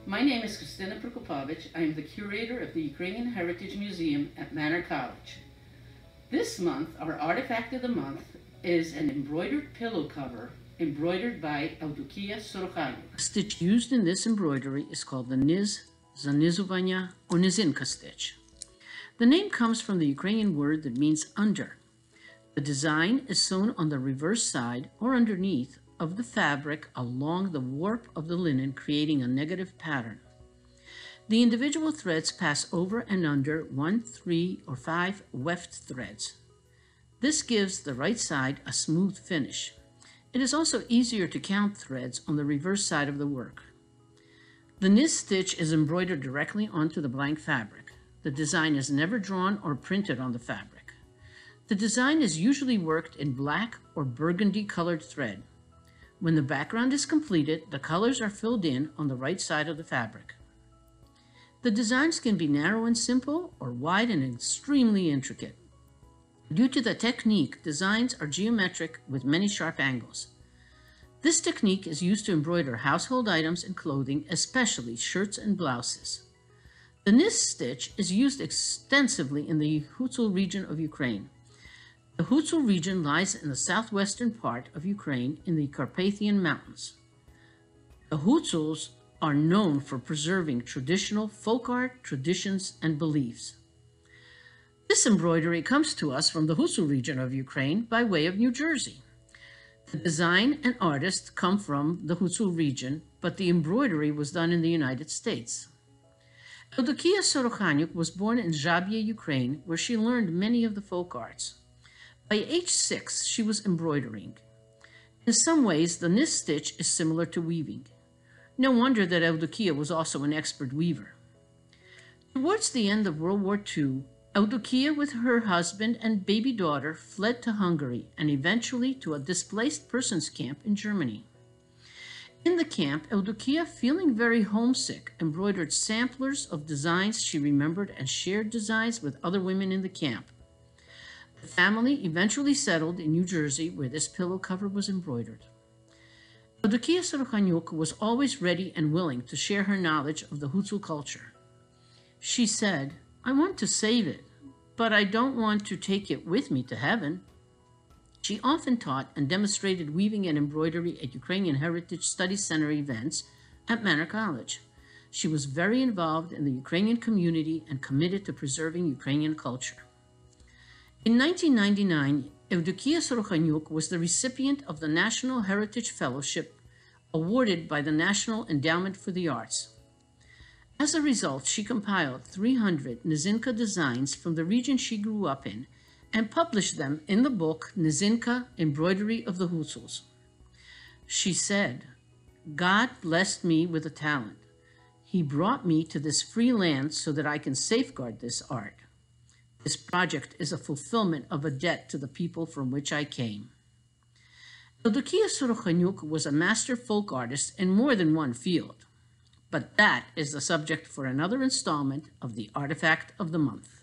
My name is Chrystyna Prokopovych. I am the curator of the Ukrainian Heritage Museum at Manor College. This month, our artifact of the month is an embroidered pillow cover embroidered by Nyzynka Embroidery. The stitch used in this embroidery is called the Nyzynka or Nyzynka stitch. The name comes from the Ukrainian word that means under. The design is sewn on the reverse side or underneath of the fabric along the warp of the linen, creating a negative pattern. The individual threads pass over and under 1, 3, or 5 weft threads. This gives the right side a smooth finish. It is also easier to count threads on the reverse side of the work. The Nyz stitch is embroidered directly onto the blank fabric. The design is never drawn or printed on the fabric. The design is usually worked in black or burgundy colored thread. When the background is completed, the colors are filled in on the right side of the fabric. The designs can be narrow and simple or wide and extremely intricate. Due to the technique, designs are geometric with many sharp angles. This technique is used to embroider household items and clothing, especially shirts and blouses. The Nyz stitch is used extensively in the Hutzul region of Ukraine. The Hutzul region lies in the southwestern part of Ukraine in the Carpathian Mountains. The Hutzuls are known for preserving traditional folk art, traditions, and beliefs. This embroidery comes to us from the Hutzul region of Ukraine by way of New Jersey. The design and artist come from the Hutzul region, but the embroidery was done in the United States. Nyzynka Embroidery was born in Zhabye, Ukraine, where she learned many of the folk arts. By age 6, she was embroidering. In some ways, the Nyz stitch is similar to weaving. No wonder that Nyzynka was also an expert weaver. Towards the end of World War II, Nyzynka with her husband and baby daughter fled to Hungary and eventually to a displaced persons camp in Germany. In the camp, Nyzynka, feeling very homesick, embroidered samplers of designs she remembered and shared designs with other women in the camp. The family eventually settled in New Jersey, where this pillow cover was embroidered. Nyzynka was always ready and willing to share her knowledge of the Hutzul culture. She said, "I want to save it, but I don't want to take it with me to heaven." She often taught and demonstrated weaving and embroidery at Ukrainian Heritage Study Center events at Manor College. She was very involved in the Ukrainian community and committed to preserving Ukrainian culture. In 1999, Nyzynka was the recipient of the National Heritage Fellowship awarded by the National Endowment for the Arts. As a result, she compiled 300 Nyzynka designs from the region she grew up in and published them in the book Nyzynka Embroidery of the Hutzuls. She said, "God blessed me with a talent. He brought me to this free land so that I can safeguard this art. This project is a fulfillment of a debt to the people from which I came." Nyzynka Embroidery was a master folk artist in more than one field. But that is the subject for another installment of the Artifact of the Month.